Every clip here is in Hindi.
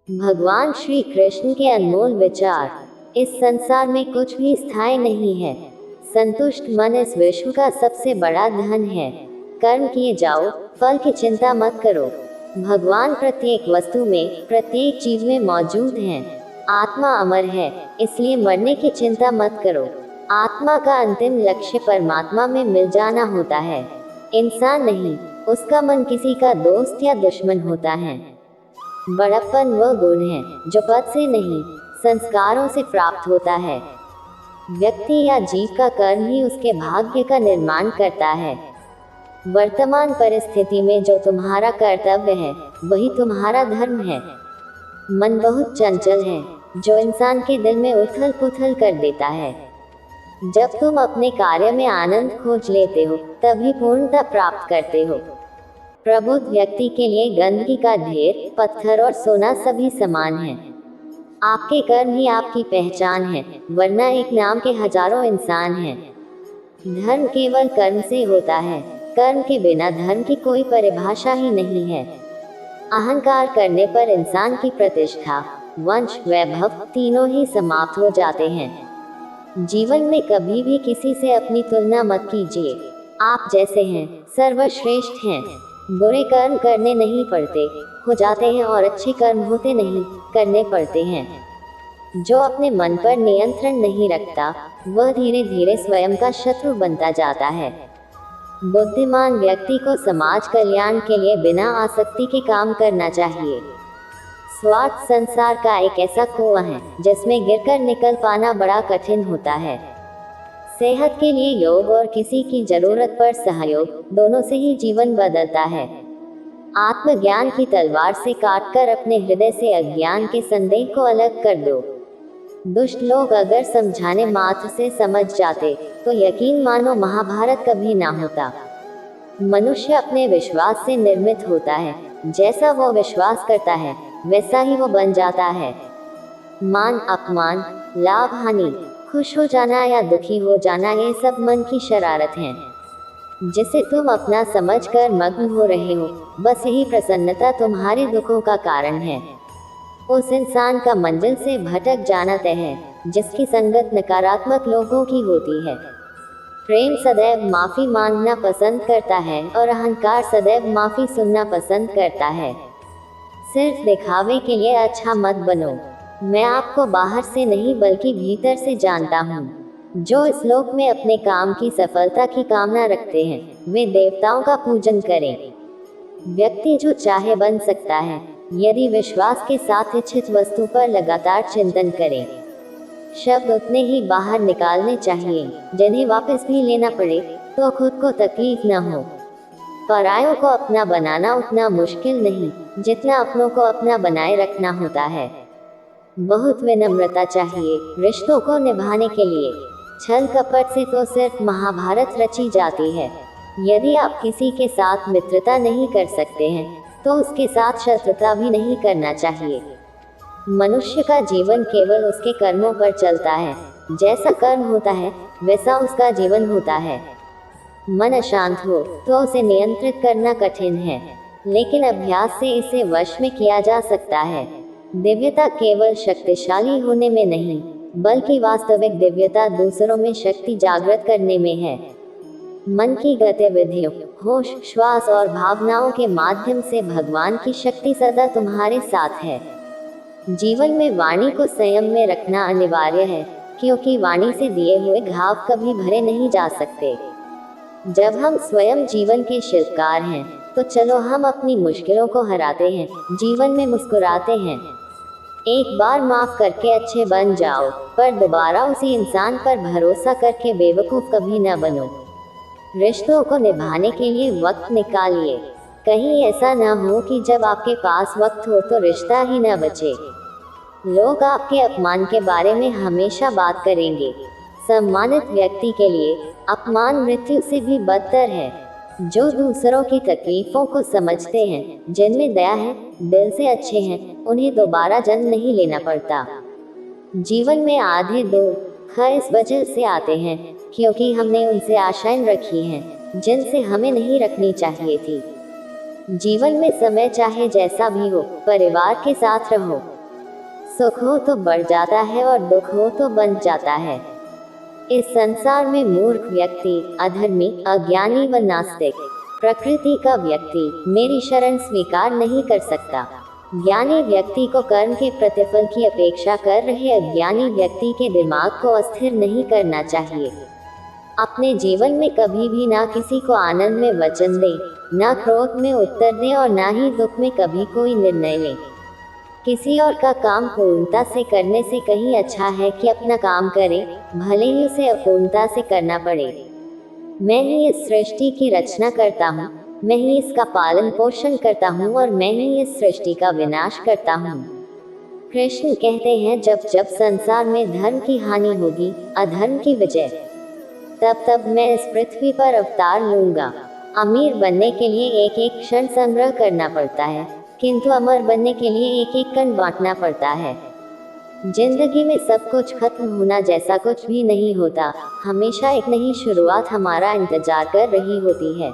भगवान श्री कृष्ण के अनमोल विचार। इस संसार में कुछ भी स्थायी नहीं है। संतुष्ट मन इस विश्व का सबसे बड़ा धन है। कर्म किए जाओ, फल की चिंता मत करो। भगवान प्रत्येक वस्तु में, प्रत्येक चीज में मौजूद हैं। आत्मा अमर है, इसलिए मरने की चिंता मत करो। आत्मा का अंतिम लक्ष्य परमात्मा में मिल जाना होता है, इंसान नहीं। उसका मन किसी का दोस्त या दुश्मन होता है। बड़प्पन वह गुण है जो पद से नहीं, संस्कारों से प्राप्त होता है। व्यक्ति या जीव का कर्म ही उसके भाग्य का निर्माण करता है। वर्तमान परिस्थिति में जो तुम्हारा कर्तव्य है, वही तुम्हारा धर्म है। मन बहुत चंचल है, जो इंसान के दिल में उथल पुथल कर देता है। जब तुम अपने कार्य में आनंद खोज लेते हो, तभी पूर्णता प्राप्त करते हो। प्रबुद्ध व्यक्ति के लिए गंदगी का ढेर, पत्थर और सोना सभी समान हैं। आपके कर्म ही आपकी पहचान है, वरना एक नाम के हजारों इंसान हैं। धर्म केवल कर्म से होता है। कर्म के बिना धर्म की कोई परिभाषा ही नहीं है। अहंकार करने पर इंसान की प्रतिष्ठा, वंश, वैभव तीनों ही समाप्त हो जाते हैं। जीवन में कभी भी किसी से अपनी तुलना मत कीजिए। आप जैसे हैं, सर्वश्रेष्ठ हैं। बुरे कर्म करने नहीं पड़ते, हो जाते हैं, और अच्छे कर्म होते नहीं, करने पड़ते हैं। जो अपने मन पर नियंत्रण नहीं रखता, वह धीरे धीरे स्वयं का शत्रु बनता जाता है। बुद्धिमान व्यक्ति को समाज कल्याण के लिए बिना आसक्ति के काम करना चाहिए। स्वार्थ संसार का एक ऐसा कुआं है जिसमें गिरकर निकल पाना बड़ा कठिन होता है। सेहत के लिए योग और किसी की जरूरत पर सहयोग, दोनों से ही जीवन बदलता है। आत्मज्ञान की तलवार से काटकर अपने हृदय से अज्ञान के संदेह को अलग कर दो। दुष्ट लोग अगर समझाने मात्र से समझ जाते, तो यकीन मानो महाभारत कभी ना होता। मनुष्य अपने विश्वास से निर्मित होता है। जैसा वो विश्वास करता है, वैसा ही वो बन जाता है। मान अपमान, लाभ हानि, खुश हो जाना या दुखी हो जाना, ये सब मन की शरारत है, जिसे तुम अपना समझकर मग्न हो रहे हो। बस यही प्रसन्नता तुम्हारे दुखों का कारण है। उस इंसान का मंजिल से भटक जाना तय है, जिसकी संगत नकारात्मक लोगों की होती है। प्रेम सदैव माफी मांगना पसंद करता है, और अहंकार सदैव माफी सुनना पसंद करता है। सिर्फ दिखावे के लिए अच्छा मत बनो। मैं आपको बाहर से नहीं बल्कि भीतर से जानता हूँ। जो इस लोक में अपने काम की सफलता की कामना रखते हैं, वे देवताओं का पूजन करें। व्यक्ति जो चाहे बन सकता है, यदि विश्वास के साथ इच्छित वस्तु पर लगातार चिंतन करे। शब्द उतने ही बाहर निकालने चाहिए, जिन्हें वापस भी लेना पड़े तो खुद को तकलीफ न हो। परायों को अपना बनाना उतना मुश्किल नहीं, जितना अपनों को अपना बनाए रखना होता है। बहुत विनम्रता चाहिए रिश्तों को निभाने के लिए। छल कपट से तो सिर्फ महाभारत रची जाती है। यदि आप किसी के साथ मित्रता नहीं कर सकते हैं, तो उसके साथ शत्रुता भी नहीं करना चाहिए। मनुष्य का जीवन केवल उसके कर्मों पर चलता है। जैसा कर्म होता है, वैसा उसका जीवन होता है। मन अशांत हो तो उसे नियंत्रित करना कठिन है, लेकिन अभ्यास से इसे वश में किया जा सकता है। दिव्यता केवल शक्तिशाली होने में नहीं, बल्कि वास्तविक दिव्यता दूसरों में शक्ति जागृत करने में है। मन की गतिविधियों, होश, श्वास और भावनाओं के माध्यम से भगवान की शक्ति सदा तुम्हारे साथ है। जीवन में वाणी को संयम में रखना अनिवार्य है, क्योंकि वाणी से दिए हुए घाव कभी भरे नहीं जा सकते। जब हम स्वयं जीवन के शिल्पकार हैं, तो चलो हम अपनी मुश्किलों को हराते हैं, जीवन में मुस्कुराते हैं। एक बार माफ करके अच्छे बन जाओ, पर दोबारा उसी इंसान पर भरोसा करके बेवकूफ कभी न बनो। रिश्तों को निभाने के लिए वक्त निकालिए। कहीं ऐसा न हो कि जब आपके पास वक्त हो तो रिश्ता ही न बचे। लोग आपके अपमान के बारे में हमेशा बात करेंगे। सम्मानित व्यक्ति के लिए अपमान मृत्यु से भी बदतर है। जो दूसरों की तकलीफों को समझते हैं, जिनमें दया है, दिल से अच्छे हैं, उन्हें दोबारा जन्म नहीं लेना पड़ता। जीवन में आधे दुख इस वजह से आते हैं, क्योंकि हमने उनसे आशाएं रखी हैं, जिनसे हमें नहीं रखनी चाहिए थी। जीवन में समय चाहे जैसा भी हो, परिवार के साथ रहो। सुख हो तो बढ़ जाता है और दुख हो तो बन जाता है। इस संसार में मूर्ख व्यक्ति, अधर्मी, अज्ञानी व नास्तिक प्रकृति का व्यक्ति मेरी शरण स्वीकार नहीं कर सकता। ज्ञानी व्यक्ति को कर्म के प्रतिफल की अपेक्षा कर रहे अज्ञानी व्यक्ति के दिमाग को अस्थिर नहीं करना चाहिए। अपने जीवन में कभी भी ना किसी को आनंद में वचन दे, ना क्रोध में उत्तर दे और ना ही दुख में कभी कोई निर्णय ले। किसी और का काम पूर्णता से करने से कहीं अच्छा है कि अपना काम करे, भले ही उसे अपूर्णता से करना पड़े। मैं ही इस सृष्टि की रचना करता हूँ, मैं ही इसका पालन पोषण करता हूँ और मैं ही इस सृष्टि का विनाश करता हूँ। कृष्ण कहते हैं, जब जब संसार में धर्म की हानि होगी, अधर्म की विजय, तब तब मैं इस पृथ्वी पर अवतार लूंगा। अमीर बनने के लिए एक एक क्षण संग्रह करना पड़ता है, किंतु अमर बनने के लिए एक एक कण बांटना पड़ता है। जिंदगी में सब कुछ खत्म होना जैसा कुछ भी नहीं होता, हमेशा एक नई शुरुआत हमारा इंतजार कर रही होती है।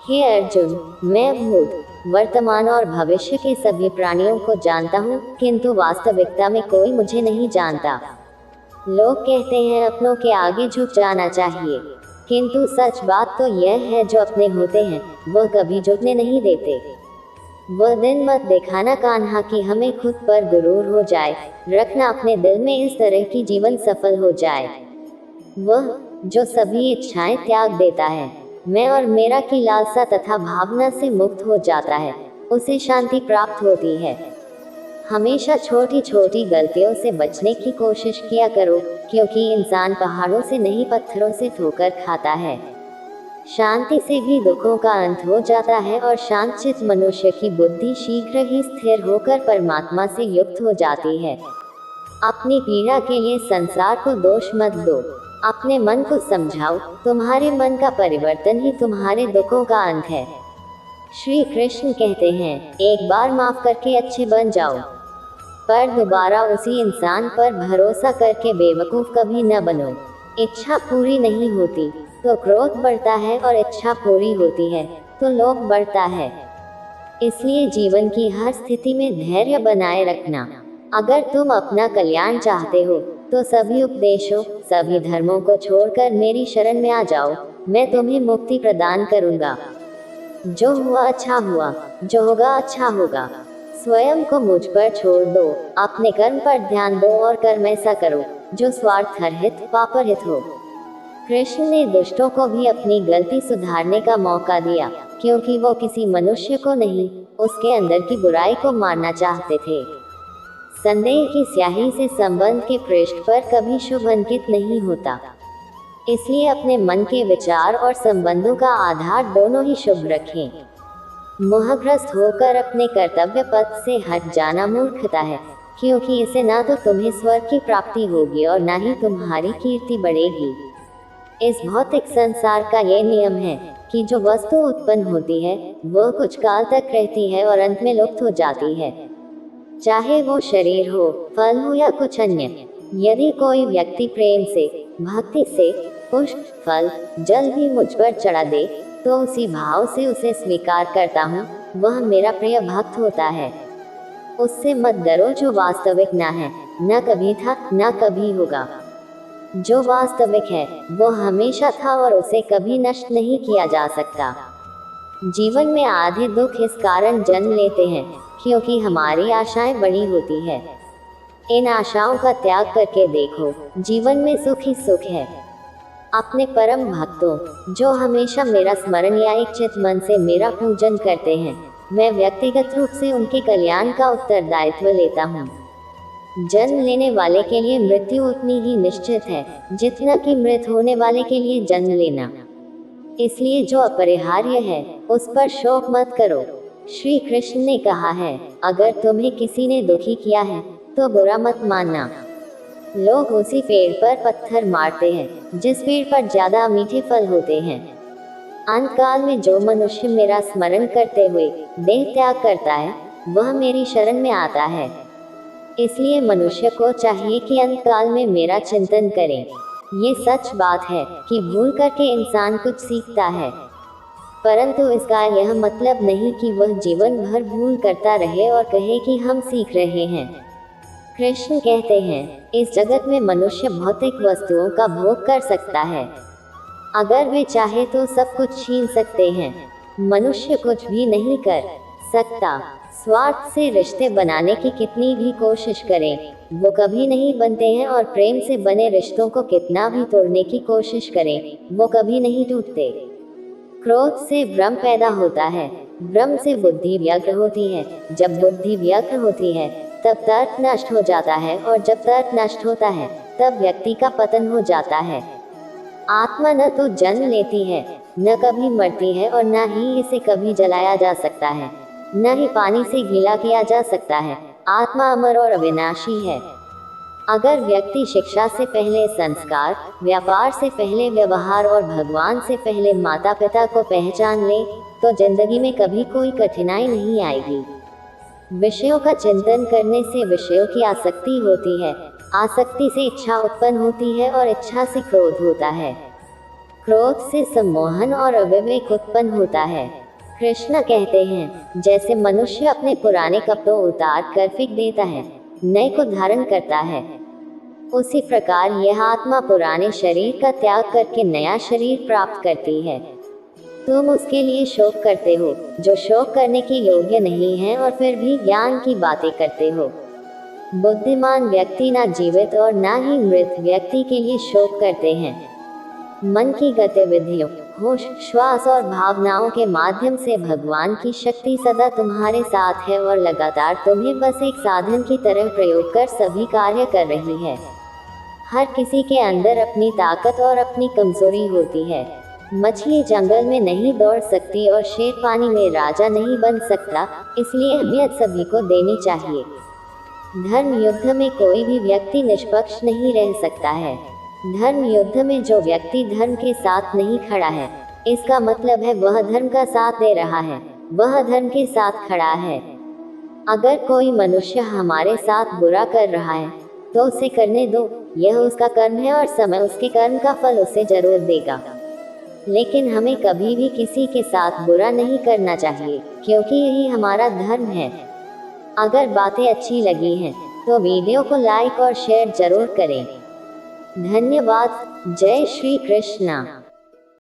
हे अर्जुन, मैं भूत, वर्तमान और भविष्य के सभी प्राणियों को जानता हूँ, किंतु वास्तविकता में कोई मुझे नहीं जानता। लोग कहते हैं अपनों के आगे झुक जाना चाहिए, किंतु सच बात तो यह है, जो अपने होते हैं वह कभी झुकने नहीं देते। वह दिन मत दिखाना कान्हा कि हमें खुद पर गुरूर हो जाए, रखना अपने दिल में इस तरह की जीवन सफल हो जाए। वह जो सभी इच्छाएं त्याग देता है, मैं और मेरा की लालसा तथा भावना से मुक्त हो जाता है, उसे शांति प्राप्त होती है। हमेशा छोटी छोटी गलतियों से बचने की कोशिश किया करो, क्योंकि इंसान पहाड़ों से नहीं पत्थरों से ठोकर खाता है। शांति से भी दुखों का अंत हो जाता है और शांतचित्त मनुष्य की बुद्धि शीघ्र ही स्थिर होकर परमात्मा से युक्त हो जाती है। अपनी पीड़ा के लिए संसार को दोष मत दो, अपने मन को समझाओ, तुम्हारे मन का परिवर्तन ही तुम्हारे दुखों का अंत है। श्री कृष्ण कहते हैं, एक बार माफ करके अच्छे बन जाओ, पर दोबारा उसी इंसान पर भरोसा करके बेवकूफ कभी न बनो। इच्छा पूरी नहीं होती तो क्रोध बढ़ता है और इच्छा पूरी होती है तो लोभ बढ़ता है। इसलिए जीवन की हर स्थिति में धैर्य बनाए रखना। अगर तुम अपना कल्याण चाहते हो तो सभी उपदेशों, सभी धर्मों को छोड़कर मेरी शरण में आ जाओ, मैं तुम्हें मुक्ति प्रदान करूंगा। जो हुआ अच्छा हुआ, जो होगा अच्छा होगा। स्वयं को मुझ पर छोड़ दो, अपने कर्म पर ध्यान दो और कर्म ऐसा करो जो स्वार्थरहित, पापरहित हो। कृष्ण ने दुष्टों को भी अपनी गलती सुधारने का मौका दिया, क्योंकि वो किसी मनुष्य को नहीं, उसके अंदर की बुराई को मारना चाहते थे। संदेह की स्याही से संबंध के पृष्ठ पर कभी शुभ अंकित नहीं होता। इसलिए अपने मन के विचार और संबंधों का आधार दोनों ही शुभ रखें। मोहग्रस्त होकर अपने कर्तव्य पथ से हट जाना मूर्खता है, क्योंकि इससे ना तो तुम्हें स्वर्ग की प्राप्ति होगी और ना ही तुम्हारी कीर्ति बढ़ेगी। इस भौतिक संसार का ये नियम है कि जो वस्तु उत्पन्न होती है वह कुछ काल तक रहती है और अंत में लुप्त हो जाती है, चाहे वो शरीर हो, फल हो या कुछ अन्य। यदि कोई व्यक्ति प्रेम से, भक्ति से पुष्प, फल, जल भी मुझ पर चढ़ा दे तो उसी भाव से उसे स्वीकार करता हूँ, वह मेरा प्रिय भक्त होता है। उससे मत डरो जो वास्तविक ना है, न कभी था, न कभी होगा। जो वास्तविक है वो हमेशा था और उसे कभी नष्ट नहीं किया जा सकता। जीवन में आधे दुख इस कारण जन्म लेते हैं क्योंकि हमारी आशाएं बड़ी होती है। इन आशाओं का त्याग करके देखो, जीवन में सुख ही सुख है। अपने परम भक्तों जो हमेशा मेरा स्मरण या इच्छित मन से मेरा पूजन करते हैं, मैं व्यक्तिगत रूप से उनके कल्याण का उत्तरदायित्व लेता हूँ। जन्म लेने वाले के लिए मृत्यु उतनी ही निश्चित है जितना कि मृत होने वाले के लिए जन्म लेना। इसलिए जो अपरिहार्य है उस पर शोक मत करो। श्री कृष्ण ने कहा है, अगर तुम्हें किसी ने दुखी किया है तो बुरा मत मानना। लोग उसी पेड़ पर पत्थर मारते हैं जिस पेड़ पर ज्यादा मीठे फल होते हैं। अंतकाल में जो मनुष्य मेरा स्मरण करते हुए देह त्याग करता है वह मेरी शरण में आता है। इसलिए मनुष्य को चाहिए कि अंतकाल में मेरा चिंतन करे। ये सच बात है कि भूल करके इंसान कुछ सीखता है, परंतु इसका यह मतलब नहीं कि वह जीवन भर भूल करता रहे और कहे कि हम सीख रहे हैं। कृष्ण कहते हैं, इस जगत में मनुष्य भौतिक वस्तुओं का भोग कर सकता है। अगर वे चाहे तो सब कुछ छीन सकते हैं। मनुष्य कुछ भी नहीं कर सकता। स्वार्थ से रिश्ते बनाने की कितनी भी कोशिश करें, वो कभी नहीं बनते हैं, और प्रेम से बने रिश्तों को कितना भी तोड़ने की कोशिश करें, वो कभी नहीं टूटते। क्रोध से भ्रम पैदा होता है, भ्रम से बुद्धि व्यग्र होती है, जब बुद्धि व्यग्र होती है तब तर्क नष्ट हो जाता है, और जब तर्क नष्ट होता है तब व्यक्ति का पतन हो जाता है। आत्मा न तो जन्म लेती है, न कभी मरती है, और न ही इसे कभी जलाया जा सकता है, न ही पानी से गीला किया जा सकता है। आत्मा अमर और अविनाशी है। अगर व्यक्ति शिक्षा से पहले संस्कार, व्यापार से पहले व्यवहार और भगवान से पहले माता पिता को पहचान ले, तो जिंदगी में कभी कोई कठिनाई नहीं आएगी। विषयों का चिंतन करने से विषयों की आसक्ति होती है, आसक्ति से इच्छा उत्पन्न होती है, और इच्छा से क्रोध होता है, क्रोध से सम्मोहन और अविवेक उत्पन्न होता है। कृष्ण कहते हैं, जैसे मनुष्य अपने पुराने कपड़ों उतार कर फेंक देता है, नए को धारण करता है, उसी प्रकार यह आत्मा पुराने शरीर का त्याग करके नया शरीर प्राप्त करती है। तुम उसके लिए शोक करते हो जो शोक करने के योग्य नहीं है, और फिर भी ज्ञान की बातें करते हो। बुद्धिमान व्यक्ति ना जीवित और ना ही मृत व्यक्ति के लिए शोक करते हैं। मन की गतिविधियों, होश, श्वास और भावनाओं के माध्यम से भगवान की शक्ति सदा तुम्हारे साथ है, और लगातार तुम्हें बस एक साधन की तरह प्रयोग कर सभी कार्य कर रही है। हर किसी के अंदर अपनी ताकत और अपनी कमजोरी होती है। मछली जंगल में नहीं दौड़ सकती और शेर पानी में राजा नहीं बन सकता, इसलिए अहमियत सभी को देनी चाहिए। धर्म युद्ध में कोई भी व्यक्ति निष्पक्ष नहीं रह सकता है। धर्म युद्ध में जो व्यक्ति धर्म के साथ नहीं खड़ा है, इसका मतलब है वह धर्म का साथ दे रहा है, वह धर्म के साथ खड़ा है। अगर कोई मनुष्य हमारे साथ बुरा कर रहा है तो उसे करने दो, यह उसका कर्म है और समय उसके कर्म का फल उसे जरूर देगा। लेकिन हमें कभी भी किसी के साथ बुरा नहीं करना चाहिए, क्योंकि यही हमारा धर्म है। अगर बातें अच्छी लगी हैं तो वीडियो को लाइक और शेयर जरूर करें। धन्यवाद। जय श्री कृष्णा।